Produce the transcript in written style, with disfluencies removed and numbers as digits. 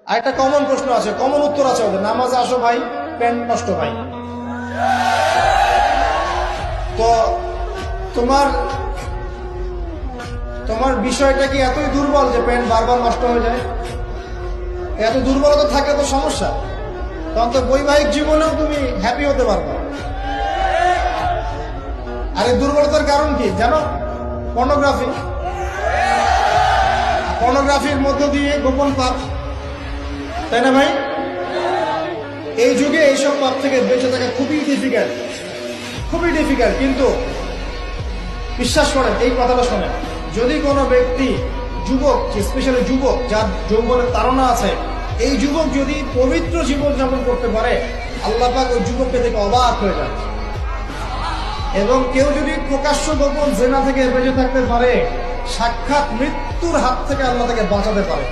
আর একটা কমন প্রশ্ন আছে, কমন উত্তর আছে ওদের, নামাজে আসো ভাই, প্যান্ট নষ্ট ভাই। তো তোমার তোমার বিষয়টা কি এতই দুর্বল যে প্যান্ট বারবার নষ্ট হয়ে যায়? এত দুর্বলতা থাকলে তো সমস্যা, তখন তো বৈবাহিক জীবনেও তুমি হ্যাপি হতে পারবে না। আর এই দুর্বলতার কারণ কি জানো? পর্নোগ্রাফি। পর্নোগ্রাফির মধ্য দিয়ে গোপন পাপ, তাই না ভাই? এই যুগে এইসব পাপ থেকে বেঁচে থাকা খুবই ডিফিকাল্ট, খুবই ডিফিকাল্ট। কিন্তু বিশ্বাস করেন, এই কথাটা শোনেন, যদি কোনো ব্যক্তি, যুবক, স্পেশালি যুবক যার যৌবনের তাড়না আছে, এই যুবক যদি পবিত্র জীবন যাপন করতে পারে, আল্লাহ পাক ওই যুবককে থেকে অবাক হয়ে যায়। এবং কেউ যদি প্রকাশ্য গোপন জেনা থেকে বেঁচে থাকতে পারে, সাক্ষাৎ মৃত্যুর হাত থেকে আল্লাহ তাকে বাঁচাতে পারে।